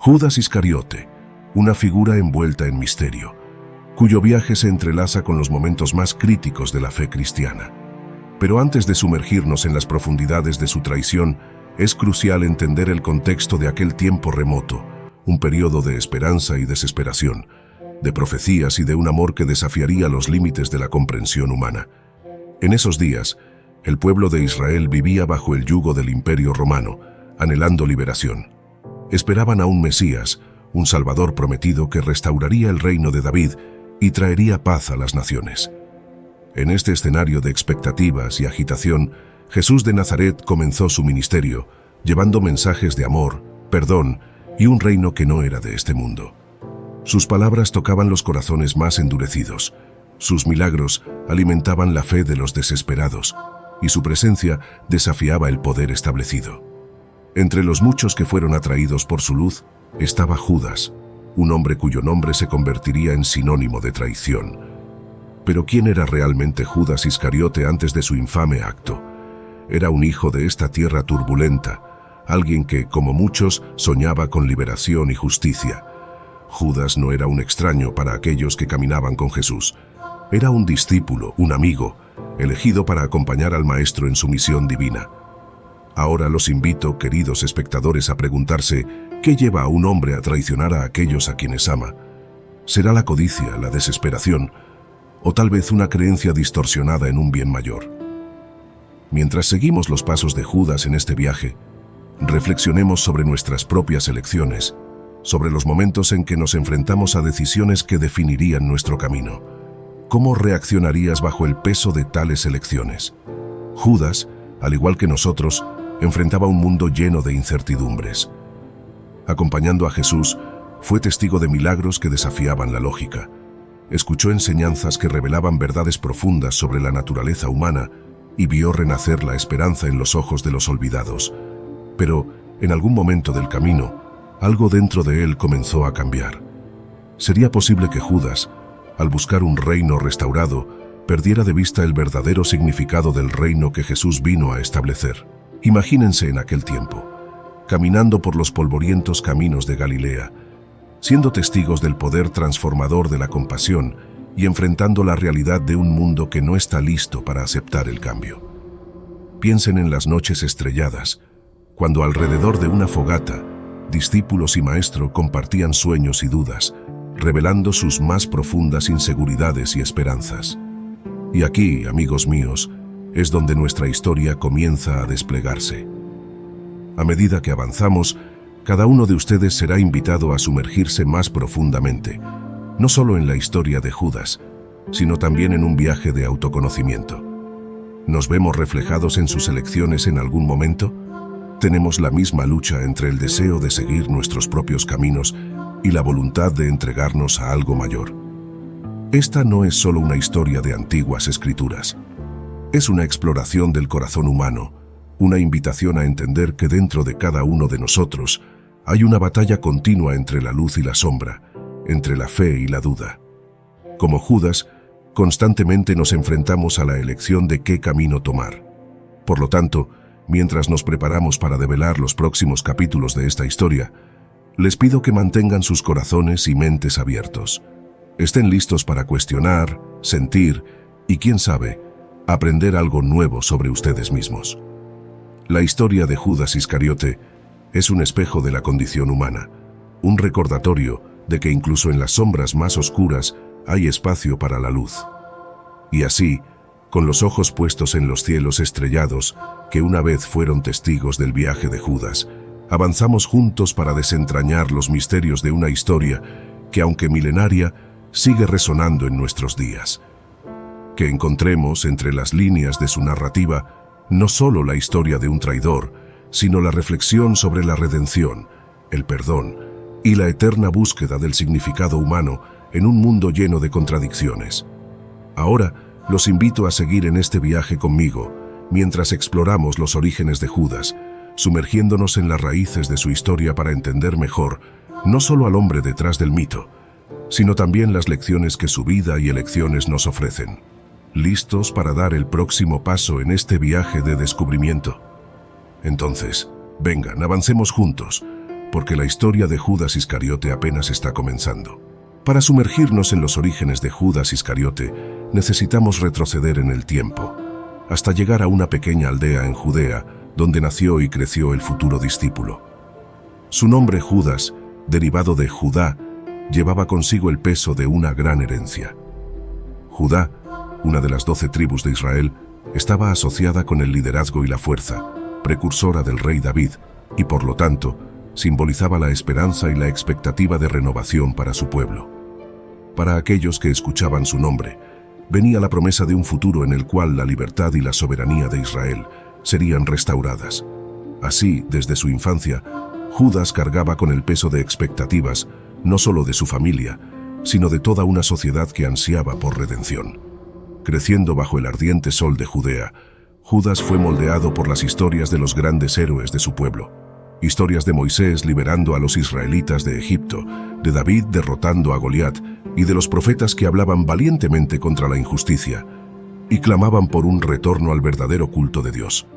Judas Iscariote, una figura envuelta en misterio, cuyo viaje se entrelaza con los momentos más críticos de la fe cristiana. Pero antes de sumergirnos en las profundidades de su traición, es crucial entender el contexto de aquel tiempo remoto, un periodo de esperanza y desesperación, de profecías y de un amor que desafiaría los límites de la comprensión humana. En esos días, el pueblo de Israel vivía bajo el yugo del Imperio Romano, anhelando liberación. Esperaban a un Mesías, un Salvador prometido que restauraría el reino de David y traería paz a las naciones. En este escenario de expectativas y agitación, Jesús de Nazaret comenzó su ministerio, llevando mensajes de amor, perdón y un reino que no era de este mundo. Sus palabras tocaban los corazones más endurecidos, sus milagros alimentaban la fe de los desesperados, y su presencia desafiaba el poder establecido. Entre los muchos que fueron atraídos por su luz, estaba Judas, un hombre cuyo nombre se convertiría en sinónimo de traición. Pero ¿quién era realmente Judas Iscariote antes de su infame acto? Era un hijo de esta tierra turbulenta, alguien que, como muchos, soñaba con liberación y justicia. Judas no era un extraño para aquellos que caminaban con Jesús. Era un discípulo, un amigo, elegido para acompañar al Maestro en su misión divina. Ahora los invito, queridos espectadores, a preguntarse ¿qué lleva a un hombre a traicionar a aquellos a quienes ama? ¿Será la codicia, la desesperación, o tal vez una creencia distorsionada en un bien mayor? Mientras seguimos los pasos de Judas en este viaje, reflexionemos sobre nuestras propias elecciones, sobre los momentos en que nos enfrentamos a decisiones que definirían nuestro camino. ¿Cómo reaccionarías bajo el peso de tales elecciones? Judas, al igual que nosotros, enfrentaba un mundo lleno de incertidumbres. Acompañando a Jesús, fue testigo de milagros que desafiaban la lógica. Escuchó enseñanzas que revelaban verdades profundas sobre la naturaleza humana y vio renacer la esperanza en los ojos de los olvidados. Pero, en algún momento del camino, algo dentro de él comenzó a cambiar. ¿Sería posible que Judas, al buscar un reino restaurado, perdiera de vista el verdadero significado del reino que Jesús vino a establecer? Imagínense en aquel tiempo, caminando por los polvorientos caminos de Galilea, siendo testigos del poder transformador de la compasión y enfrentando la realidad de un mundo que no está listo para aceptar el cambio. Piensen en las noches estrelladas, cuando alrededor de una fogata, discípulos y maestro compartían sueños y dudas, revelando sus más profundas inseguridades y esperanzas. Y aquí, amigos míos, es donde nuestra historia comienza a desplegarse. A medida que avanzamos, cada uno de ustedes será invitado a sumergirse más profundamente, no solo en la historia de Judas, sino también en un viaje de autoconocimiento. ¿Nos vemos reflejados en sus elecciones en algún momento? Tenemos la misma lucha entre el deseo de seguir nuestros propios caminos y la voluntad de entregarnos a algo mayor. Esta no es solo una historia de antiguas escrituras. Es una exploración del corazón humano, una invitación a entender que dentro de cada uno de nosotros hay una batalla continua entre la luz y la sombra, entre la fe y la duda. Como Judas, constantemente nos enfrentamos a la elección de qué camino tomar. Por lo tanto, mientras nos preparamos para develar los próximos capítulos de esta historia, les pido que mantengan sus corazones y mentes abiertos. Estén listos para cuestionar, sentir y, quién sabe, aprender algo nuevo sobre ustedes mismos. La historia de Judas Iscariote es un espejo de la condición humana, un recordatorio de que incluso en las sombras más oscuras hay espacio para la luz. Y así, con los ojos puestos en los cielos estrellados, que una vez fueron testigos del viaje de Judas, avanzamos juntos para desentrañar los misterios de una historia que, aunque milenaria, sigue resonando en nuestros días. Que encontremos entre las líneas de su narrativa no solo la historia de un traidor, sino la reflexión sobre la redención, el perdón y la eterna búsqueda del significado humano en un mundo lleno de contradicciones. Ahora, los invito a seguir en este viaje conmigo, mientras exploramos los orígenes de Judas, sumergiéndonos en las raíces de su historia para entender mejor, no solo al hombre detrás del mito, sino también las lecciones que su vida y elecciones nos ofrecen. ¿Listos para dar el próximo paso en este viaje de descubrimiento? Entonces, vengan, avancemos juntos, porque la historia de Judas Iscariote apenas está comenzando. Para sumergirnos en los orígenes de Judas Iscariote, necesitamos retroceder en el tiempo, hasta llegar a una pequeña aldea en Judea, donde nació y creció el futuro discípulo. Su nombre Judas, derivado de Judá, llevaba consigo el peso de una gran herencia. Judá, una de las 12 tribus de Israel, estaba asociada con el liderazgo y la fuerza, precursora del rey David, y por lo tanto, simbolizaba la esperanza y la expectativa de renovación para su pueblo. Para aquellos que escuchaban su nombre, venía la promesa de un futuro en el cual la libertad y la soberanía de Israel serían restauradas. Así, desde su infancia, Judas cargaba con el peso de expectativas, no solo de su familia, sino de toda una sociedad que ansiaba por redención. Creciendo bajo el ardiente sol de Judea, Judas fue moldeado por las historias de los grandes héroes de su pueblo. Historias de Moisés liberando a los israelitas de Egipto, de David derrotando a Goliat y de los profetas que hablaban valientemente contra la injusticia y clamaban por un retorno al verdadero culto de Dios.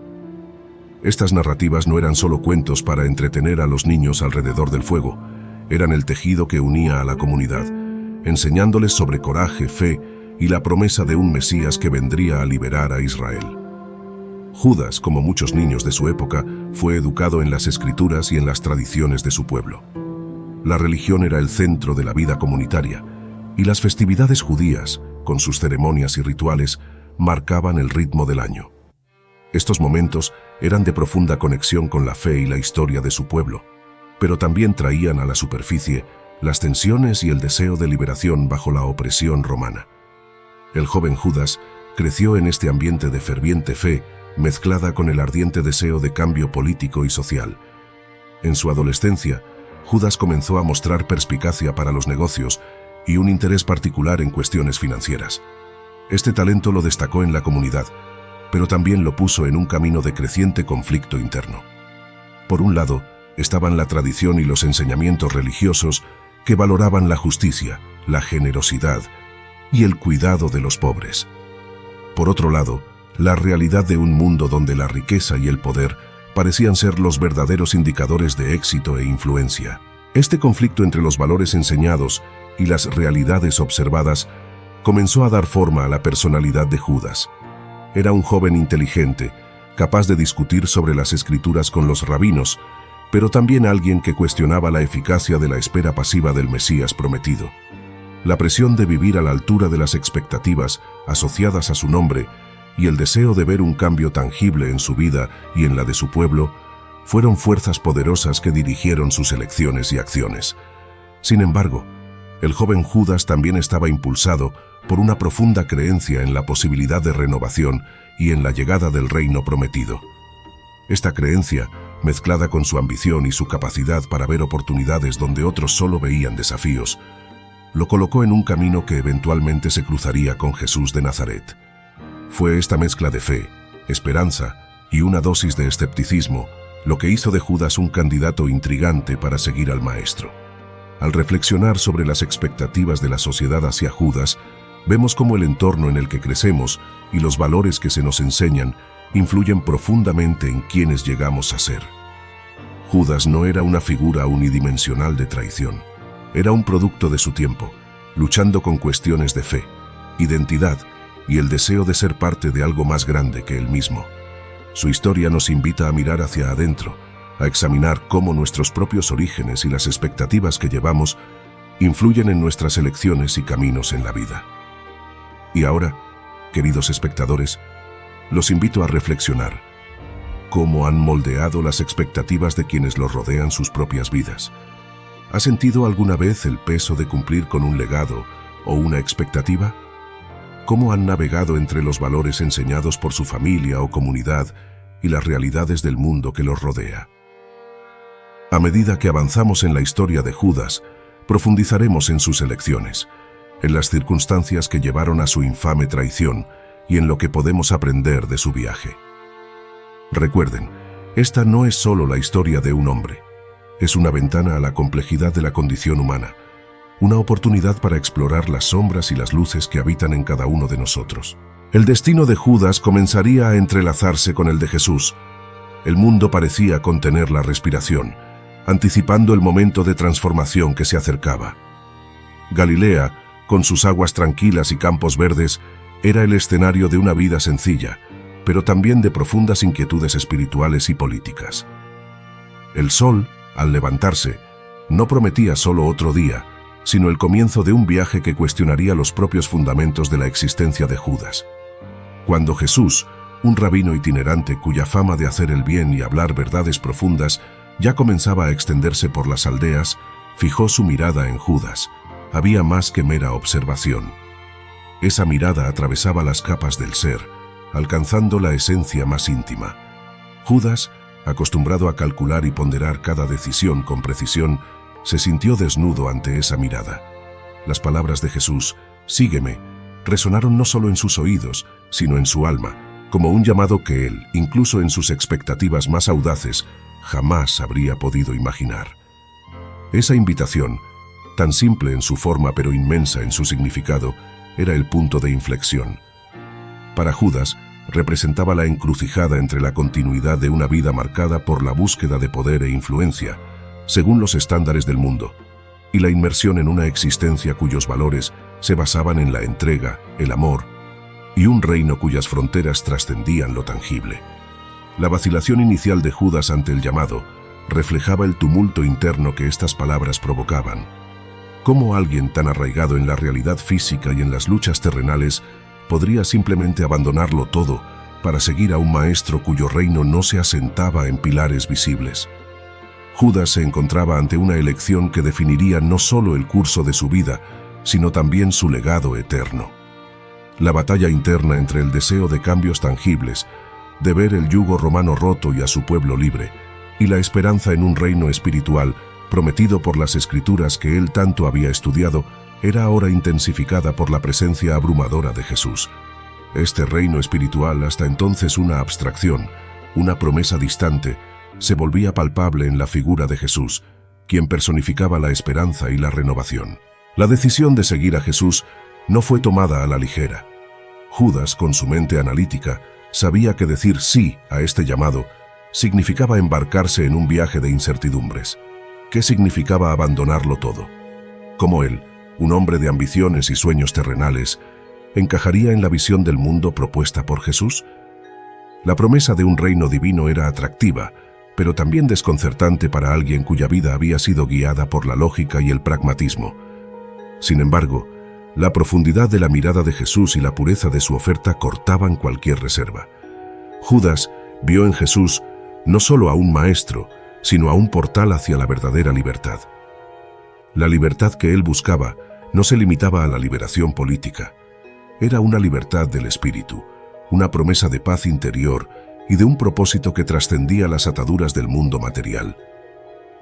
Estas narrativas no eran solo cuentos para entretener a los niños alrededor del fuego, eran el tejido que unía a la comunidad, enseñándoles sobre coraje, fe y la promesa de un Mesías que vendría a liberar a Israel. Judas, como muchos niños de su época, fue educado en las escrituras y en las tradiciones de su pueblo. La religión era el centro de la vida comunitaria, y las festividades judías, con sus ceremonias y rituales, marcaban el ritmo del año. Estos momentos eran de profunda conexión con la fe y la historia de su pueblo, pero también traían a la superficie las tensiones y el deseo de liberación bajo la opresión romana. El joven Judas creció en este ambiente de ferviente fe, mezclada con el ardiente deseo de cambio político y social. En su adolescencia, Judas comenzó a mostrar perspicacia para los negocios y un interés particular en cuestiones financieras. Este talento lo destacó en la comunidad, pero también lo puso en un camino de creciente conflicto interno. Por un lado, estaban la tradición y los enseñamientos religiosos que valoraban la justicia, la generosidad y el cuidado de los pobres. Por otro lado, la realidad de un mundo donde la riqueza y el poder parecían ser los verdaderos indicadores de éxito e influencia. Este conflicto entre los valores enseñados y las realidades observadas comenzó a dar forma a la personalidad de Judas. Era un joven inteligente, capaz de discutir sobre las escrituras con los rabinos, pero también alguien que cuestionaba la eficacia de la espera pasiva del Mesías prometido. La presión de vivir a la altura de las expectativas asociadas a su nombre y el deseo de ver un cambio tangible en su vida y en la de su pueblo, fueron fuerzas poderosas que dirigieron sus elecciones y acciones. Sin embargo, el joven Judas también estaba impulsado por una profunda creencia en la posibilidad de renovación y en la llegada del reino prometido. Esta creencia, mezclada con su ambición y su capacidad para ver oportunidades donde otros solo veían desafíos, lo colocó en un camino que eventualmente se cruzaría con Jesús de Nazaret. Fue esta mezcla de fe, esperanza y una dosis de escepticismo lo que hizo de Judas un candidato intrigante para seguir al Maestro. Al reflexionar sobre las expectativas de la sociedad hacia Judas, vemos cómo el entorno en el que crecemos y los valores que se nos enseñan influyen profundamente en quienes llegamos a ser. Judas no era una figura unidimensional de traición, era un producto de su tiempo, luchando con cuestiones de fe, identidad y el deseo de ser parte de algo más grande que él mismo. Su historia nos invita a mirar hacia adentro, a examinar cómo nuestros propios orígenes y las expectativas que llevamos influyen en nuestras elecciones y caminos en la vida. Y ahora, queridos espectadores, los invito a reflexionar. ¿Cómo han moldeado las expectativas de quienes los rodean sus propias vidas? ¿Ha sentido alguna vez el peso de cumplir con un legado o una expectativa? ¿Cómo han navegado entre los valores enseñados por su familia o comunidad y las realidades del mundo que los rodea? A medida que avanzamos en la historia de Judas, profundizaremos en sus elecciones, en las circunstancias que llevaron a su infame traición y en lo que podemos aprender de su viaje. Recuerden, esta no es solo la historia de un hombre, es una ventana a la complejidad de la condición humana, una oportunidad para explorar las sombras y las luces que habitan en cada uno de nosotros. El destino de Judas comenzaría a entrelazarse con el de Jesús. El mundo parecía contener la respiración, anticipando el momento de transformación que se acercaba. Galilea, con sus aguas tranquilas y campos verdes, era el escenario de una vida sencilla, pero también de profundas inquietudes espirituales y políticas. El sol, al levantarse, no prometía solo otro día, sino el comienzo de un viaje que cuestionaría los propios fundamentos de la existencia de Judas. Cuando Jesús, un rabino itinerante cuya fama de hacer el bien y hablar verdades profundas ya comenzaba a extenderse por las aldeas, fijó su mirada en Judas. Había más que mera observación. Esa mirada atravesaba las capas del ser, alcanzando la esencia más íntima. Judas, acostumbrado a calcular y ponderar cada decisión con precisión, se sintió desnudo ante esa mirada. Las palabras de Jesús, «Sígueme», resonaron no solo en sus oídos, sino en su alma, como un llamado que él, incluso en sus expectativas más audaces, jamás habría podido imaginar. Esa invitación, tan simple en su forma pero inmensa en su significado, era el punto de inflexión. Para Judas, representaba la encrucijada entre la continuidad de una vida marcada por la búsqueda de poder e influencia, según los estándares del mundo, y la inmersión en una existencia cuyos valores se basaban en la entrega, el amor, y un reino cuyas fronteras trascendían lo tangible. La vacilación inicial de Judas ante el llamado reflejaba el tumulto interno que estas palabras provocaban. ¿Cómo alguien tan arraigado en la realidad física y en las luchas terrenales podría simplemente abandonarlo todo para seguir a un maestro cuyo reino no se asentaba en pilares visibles? Judas se encontraba ante una elección que definiría no solo el curso de su vida, sino también su legado eterno. La batalla interna entre el deseo de cambios tangibles, de ver el yugo romano roto y a su pueblo libre, y la esperanza en un reino espiritual prometido por las escrituras que él tanto había estudiado, era ahora intensificada por la presencia abrumadora de Jesús. Este reino espiritual, hasta entonces una abstracción, una promesa distante, se volvía palpable en la figura de Jesús, quien personificaba la esperanza y la renovación. La decisión de seguir a Jesús no fue tomada a la ligera. Judas, con su mente analítica, sabía que decir sí a este llamado significaba embarcarse en un viaje de incertidumbres. ¿Qué significaba abandonarlo todo? ¿Cómo él, un hombre de ambiciones y sueños terrenales, encajaría en la visión del mundo propuesta por Jesús? La promesa de un reino divino era atractiva, pero también desconcertante para alguien cuya vida había sido guiada por la lógica y el pragmatismo. Sin embargo, la profundidad de la mirada de Jesús y la pureza de su oferta cortaban cualquier reserva. Judas vio en Jesús no solo a un maestro, sino a un portal hacia la verdadera libertad. La libertad que él buscaba no se limitaba a la liberación política. Era una libertad del espíritu, una promesa de paz interior y de un propósito que trascendía las ataduras del mundo material.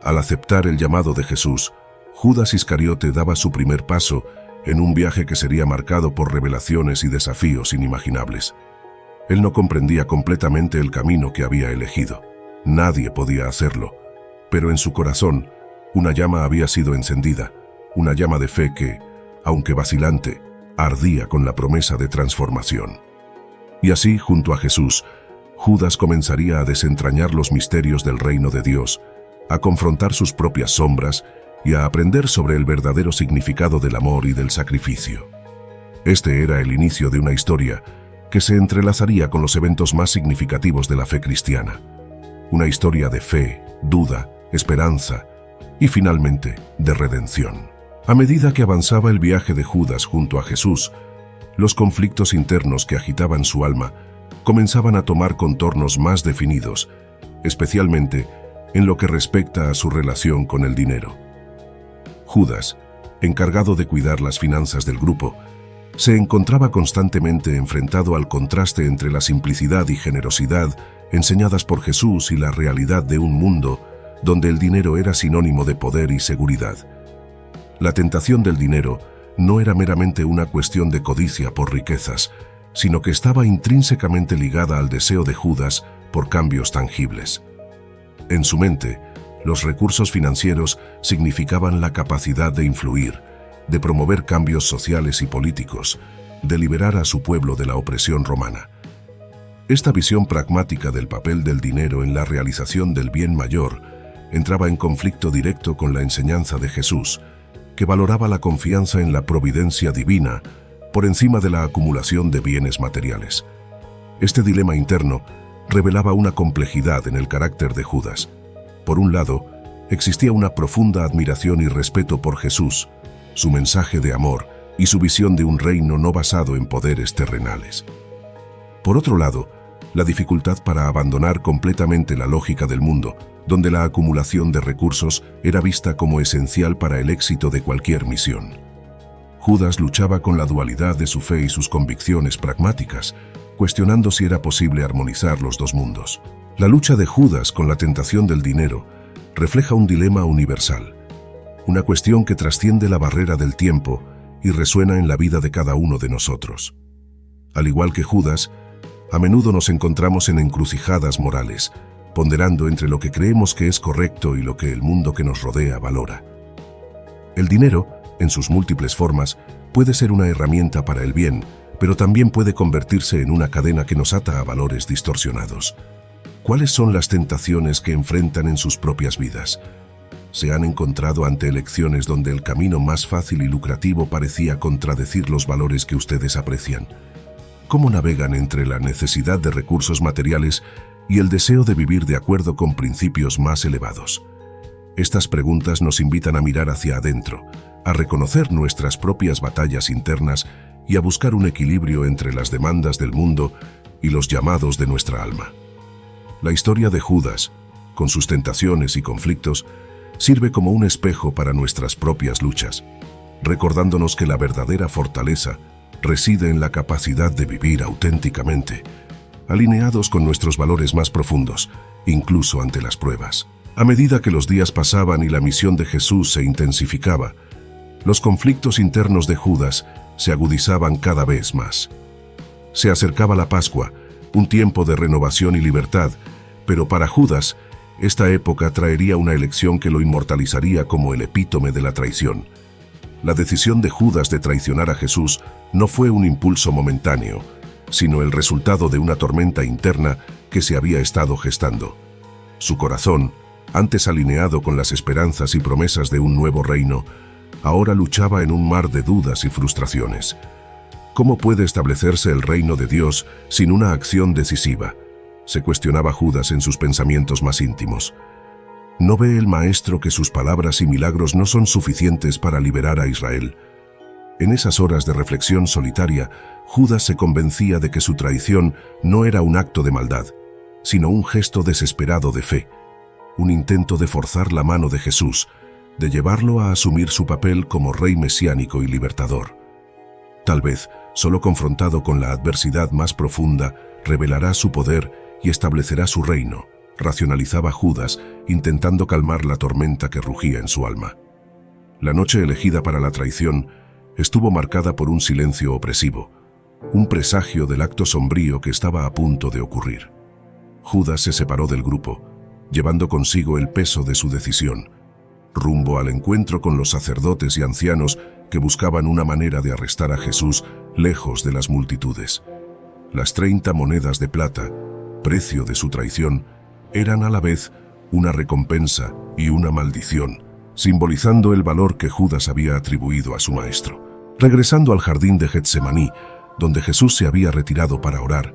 Al aceptar el llamado de Jesús, Judas Iscariote daba su primer paso en un viaje que sería marcado por revelaciones y desafíos inimaginables. Él no comprendía completamente el camino que había elegido. Nadie podía hacerlo, pero en su corazón una llama había sido encendida, una llama de fe que, aunque vacilante, ardía con la promesa de transformación. Y así, junto a Jesús, Judas comenzaría a desentrañar los misterios del reino de Dios, a confrontar sus propias sombras y a aprender sobre el verdadero significado del amor y del sacrificio. Este era el inicio de una historia que se entrelazaría con los eventos más significativos de la fe cristiana. Una historia de fe, duda, esperanza y finalmente de redención. A medida que avanzaba el viaje de Judas junto a Jesús, los conflictos internos que agitaban su alma comenzaban a tomar contornos más definidos, especialmente en lo que respecta a su relación con el dinero. Judas, encargado de cuidar las finanzas del grupo, se encontraba constantemente enfrentado al contraste entre la simplicidad y generosidad enseñadas por Jesús y la realidad de un mundo donde el dinero era sinónimo de poder y seguridad. La tentación del dinero no era meramente una cuestión de codicia por riquezas, sino que estaba intrínsecamente ligada al deseo de Judas por cambios tangibles. En su mente, los recursos financieros significaban la capacidad de influir, de promover cambios sociales y políticos, de liberar a su pueblo de la opresión romana. Esta visión pragmática del papel del dinero en la realización del bien mayor entraba en conflicto directo con la enseñanza de Jesús, que valoraba la confianza en la providencia divina por encima de la acumulación de bienes materiales. Este dilema interno revelaba una complejidad en el carácter de Judas. Por un lado, existía una profunda admiración y respeto por Jesús, su mensaje de amor y su visión de un reino no basado en poderes terrenales. Por otro lado, la dificultad para abandonar completamente la lógica del mundo, donde la acumulación de recursos era vista como esencial para el éxito de cualquier misión. Judas luchaba con la dualidad de su fe y sus convicciones pragmáticas, cuestionando si era posible armonizar los dos mundos. La lucha de Judas con la tentación del dinero refleja un dilema universal, una cuestión que trasciende la barrera del tiempo y resuena en la vida de cada uno de nosotros. Al igual que Judas, a menudo nos encontramos en encrucijadas morales, ponderando entre lo que creemos que es correcto y lo que el mundo que nos rodea valora. El dinero, en sus múltiples formas, puede ser una herramienta para el bien, pero también puede convertirse en una cadena que nos ata a valores distorsionados. ¿Cuáles son las tentaciones que enfrentan en sus propias vidas? ¿Se han encontrado ante elecciones donde el camino más fácil y lucrativo parecía contradecir los valores que ustedes aprecian? ¿Cómo navegan entre la necesidad de recursos materiales y el deseo de vivir de acuerdo con principios más elevados? Estas preguntas nos invitan a mirar hacia adentro, a reconocer nuestras propias batallas internas y a buscar un equilibrio entre las demandas del mundo y los llamados de nuestra alma. La historia de Judas, con sus tentaciones y conflictos, sirve como un espejo para nuestras propias luchas, recordándonos que la verdadera fortaleza reside en la capacidad de vivir auténticamente, alineados con nuestros valores más profundos, incluso ante las pruebas. A medida que los días pasaban y la misión de Jesús se intensificaba, los conflictos internos de Judas se agudizaban cada vez más. Se acercaba la Pascua, un tiempo de renovación y libertad, pero para Judas, esta época traería una elección que lo inmortalizaría como el epítome de la traición. La decisión de Judas de traicionar a Jesús no fue un impulso momentáneo, sino el resultado de una tormenta interna que se había estado gestando. Su corazón, antes alineado con las esperanzas y promesas de un nuevo reino, ahora luchaba en un mar de dudas y frustraciones. ¿Cómo puede establecerse el reino de Dios sin una acción decisiva?, se cuestionaba Judas en sus pensamientos más íntimos. ¿No ve el Maestro que sus palabras y milagros no son suficientes para liberar a Israel? En esas horas de reflexión solitaria, Judas se convencía de que su traición no era un acto de maldad, sino un gesto desesperado de fe, un intento de forzar la mano de Jesús, de llevarlo a asumir su papel como rey mesiánico y libertador. Tal vez, solo confrontado con la adversidad más profunda, revelará su poder y establecerá su reino, racionalizaba Judas, intentando calmar la tormenta que rugía en su alma. La noche elegida para la traición estuvo marcada por un silencio opresivo, un presagio del acto sombrío que estaba a punto de ocurrir. Judas se separó del grupo, llevando consigo el peso de su decisión, rumbo al encuentro con los sacerdotes y ancianos que buscaban una manera de arrestar a Jesús lejos de las multitudes. Las 30 monedas de plata, precio de su traición, eran a la vez una recompensa y una maldición, simbolizando el valor que Judas había atribuido a su maestro. Regresando al jardín de Getsemaní, donde Jesús se había retirado para orar,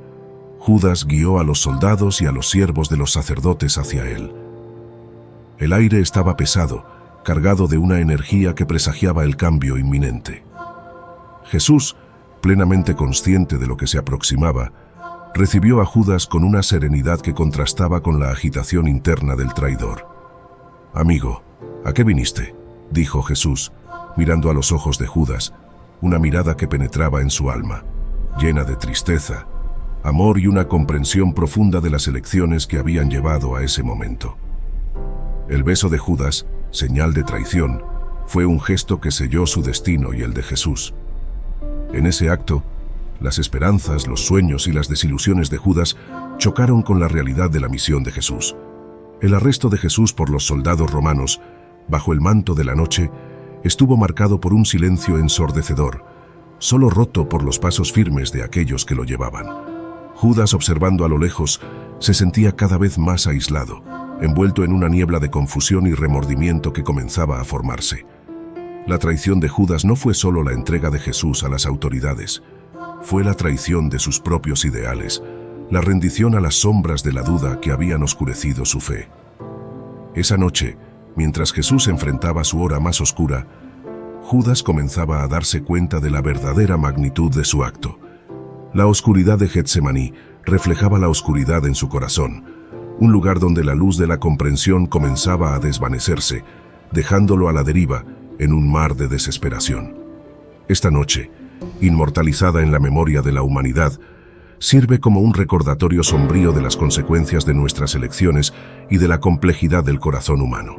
Judas guió a los soldados y a los siervos de los sacerdotes hacia él. El aire estaba pesado, cargado de una energía que presagiaba el cambio inminente. Jesús, plenamente consciente de lo que se aproximaba, recibió a Judas con una serenidad que contrastaba con la agitación interna del traidor. «Amigo, ¿a qué viniste?», dijo Jesús, mirando a los ojos de Judas, una mirada que penetraba en su alma, llena de tristeza, amor y una comprensión profunda de las elecciones que habían llevado a ese momento. El beso de Judas, señal de traición, fue un gesto que selló su destino y el de Jesús. En ese acto, las esperanzas, los sueños y las desilusiones de Judas chocaron con la realidad de la misión de Jesús. El arresto de Jesús por los soldados romanos, bajo el manto de la noche, estuvo marcado por un silencio ensordecedor, solo roto por los pasos firmes de aquellos que lo llevaban. Judas, observando a lo lejos, Se sentía cada vez más aislado, envuelto en una niebla de confusión y remordimiento que comenzaba a formarse. La traición de Judas no fue solo la entrega de Jesús a las autoridades, fue la traición de sus propios ideales, la rendición a las sombras de la duda que habían oscurecido su fe. Esa noche, mientras Jesús enfrentaba su hora más oscura, Judas comenzaba a darse cuenta de la verdadera magnitud de su acto. La oscuridad de Getsemaní reflejaba la oscuridad en su corazón, un lugar donde la luz de la comprensión comenzaba a desvanecerse, dejándolo a la deriva en un mar de desesperación. Esta noche, inmortalizada en la memoria de la humanidad, sirve como un recordatorio sombrío de las consecuencias de nuestras elecciones y de la complejidad del corazón humano.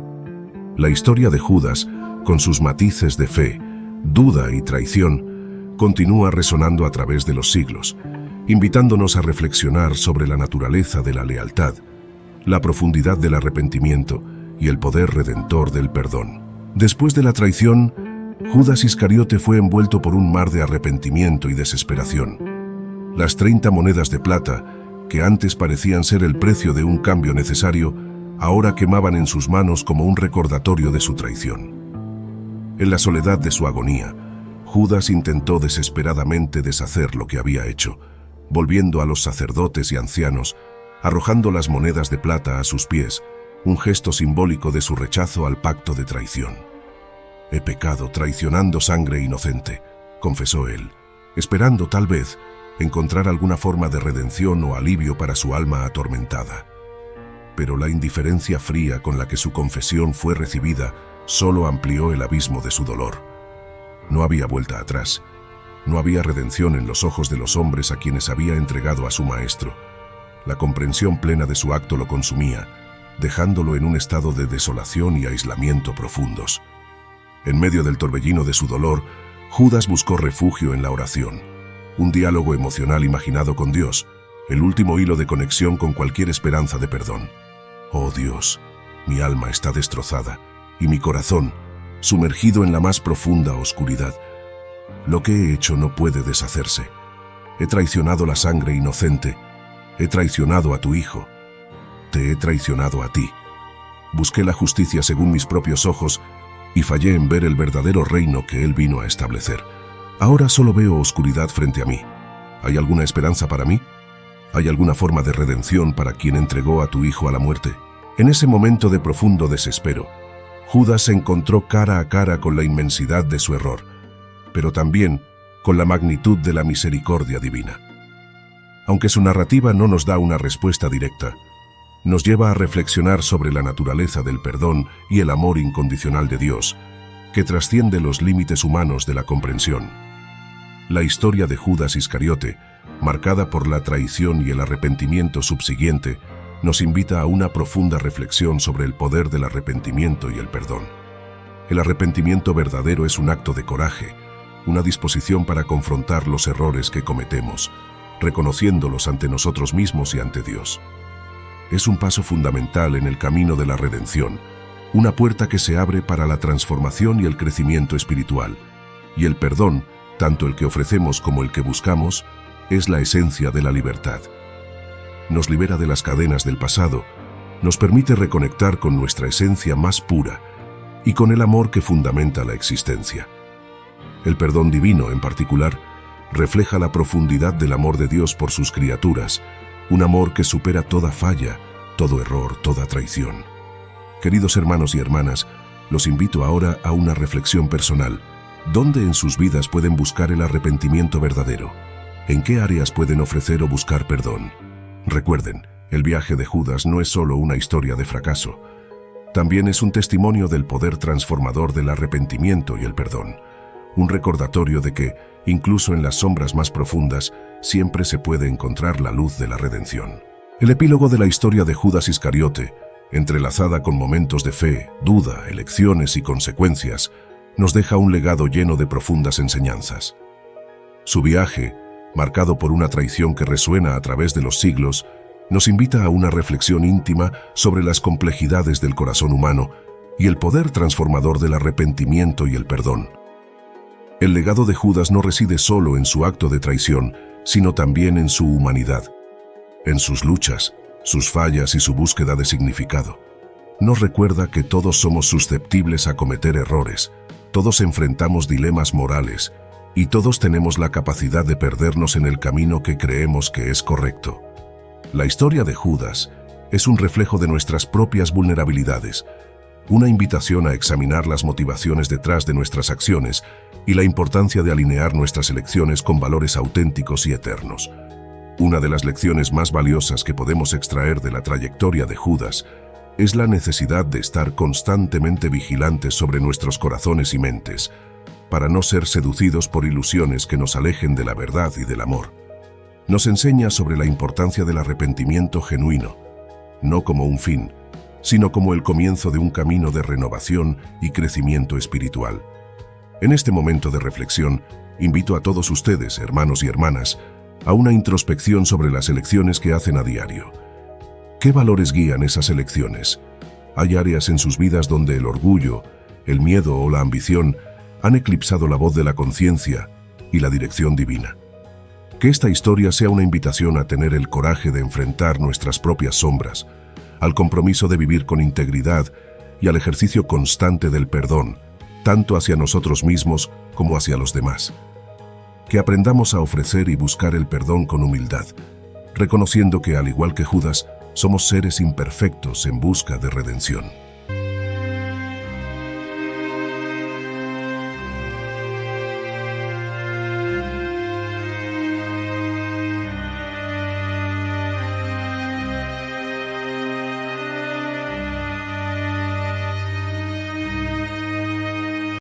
La historia de Judas, con sus matices de fe, duda y traición, continúa resonando a través de los siglos, invitándonos a reflexionar sobre la naturaleza de la lealtad, la profundidad del arrepentimiento y el poder redentor del perdón. Después de la traición, Judas Iscariote fue envuelto por un mar de arrepentimiento y desesperación. Las 30 monedas de plata, que antes parecían ser el precio de un cambio necesario, ahora quemaban en sus manos como un recordatorio de su traición. En la soledad de su agonía, Judas intentó desesperadamente deshacer lo que había hecho, volviendo a los sacerdotes y ancianos, arrojando las monedas de plata a sus pies, un gesto simbólico de su rechazo al pacto de traición. «He pecado traicionando sangre inocente», confesó él, esperando tal vez encontrar alguna forma de redención o alivio para su alma atormentada. Pero la indiferencia fría con la que su confesión fue recibida solo amplió el abismo de su dolor. No había vuelta atrás. No había redención en los ojos de los hombres a quienes había entregado a su maestro. La comprensión plena de su acto lo consumía, dejándolo en un estado de desolación y aislamiento profundos. En medio del torbellino de su dolor, Judas buscó refugio en la oración, un diálogo emocional imaginado con Dios, el último hilo de conexión con cualquier esperanza de perdón. «Oh Dios, mi alma está destrozada y mi corazón, sumergido en la más profunda oscuridad. Lo que he hecho no puede deshacerse. He traicionado la sangre inocente, he traicionado a tu Hijo, te he traicionado a ti. Busqué la justicia según mis propios ojos y fallé en ver el verdadero reino que Él vino a establecer. Ahora solo veo oscuridad frente a mí. ¿Hay alguna esperanza para mí? ¿Hay alguna forma de redención para quien entregó a tu Hijo a la muerte?» En ese momento de profundo desespero, Judas se encontró cara a cara con la inmensidad de su error, pero también con la magnitud de la misericordia divina. Aunque su narrativa no nos da una respuesta directa, nos lleva a reflexionar sobre la naturaleza del perdón y el amor incondicional de Dios, que trasciende los límites humanos de la comprensión. La historia de Judas Iscariote, marcada por la traición y el arrepentimiento subsiguiente, nos invita a una profunda reflexión sobre el poder del arrepentimiento y el perdón. El arrepentimiento verdadero es un acto de coraje, una disposición para confrontar los errores que cometemos, reconociéndolos ante nosotros mismos y ante Dios. Es un paso fundamental en el camino de la redención, una puerta que se abre para la transformación y el crecimiento espiritual. Y el perdón, tanto el que ofrecemos como el que buscamos, es la esencia de la libertad. Nos libera de las cadenas del pasado, nos permite reconectar con nuestra esencia más pura y con el amor que fundamenta la existencia. El perdón divino, en particular, refleja la profundidad del amor de Dios por sus criaturas, un amor que supera toda falla, todo error, toda traición. Queridos hermanos y hermanas, los invito ahora a una reflexión personal. ¿Dónde en sus vidas pueden buscar el arrepentimiento verdadero? ¿En qué áreas pueden ofrecer o buscar perdón? Recuerden, el viaje de Judas no es solo una historia de fracaso. También es un testimonio del poder transformador del arrepentimiento y el perdón. Un recordatorio de que, incluso en las sombras más profundas, siempre se puede encontrar la luz de la redención. El epílogo de la historia de Judas Iscariote, entrelazada con momentos de fe, duda, elecciones y consecuencias, nos deja un legado lleno de profundas enseñanzas. Su viaje, marcado por una traición que resuena a través de los siglos, nos invita a una reflexión íntima sobre las complejidades del corazón humano y el poder transformador del arrepentimiento y el perdón. El legado de Judas no reside solo en su acto de traición, sino también en su humanidad. En sus luchas, sus fallas y su búsqueda de significado. Nos recuerda que todos somos susceptibles a cometer errores, todos enfrentamos dilemas morales y todos tenemos la capacidad de perdernos en el camino que creemos que es correcto. La historia de Judas es un reflejo de nuestras propias vulnerabilidades, una invitación a examinar las motivaciones detrás de nuestras acciones y la importancia de alinear nuestras elecciones con valores auténticos y eternos. Una de las lecciones más valiosas que podemos extraer de la trayectoria de Judas es la necesidad de estar constantemente vigilantes sobre nuestros corazones y mentes, para no ser seducidos por ilusiones que nos alejen de la verdad y del amor. Nos enseña sobre la importancia del arrepentimiento genuino, no como un fin, sino como el comienzo de un camino de renovación y crecimiento espiritual. En este momento de reflexión, invito a todos ustedes, hermanos y hermanas, a una introspección sobre las elecciones que hacen a diario. ¿Qué valores guían esas elecciones? ¿Hay áreas en sus vidas donde el orgullo, el miedo o la ambición han eclipsado la voz de la conciencia y la dirección divina? Que esta historia sea una invitación a tener el coraje de enfrentar nuestras propias sombras, al compromiso de vivir con integridad y al ejercicio constante del perdón, tanto hacia nosotros mismos como hacia los demás. Que aprendamos a ofrecer y buscar el perdón con humildad, reconociendo que, al igual que Judas, somos seres imperfectos en busca de redención.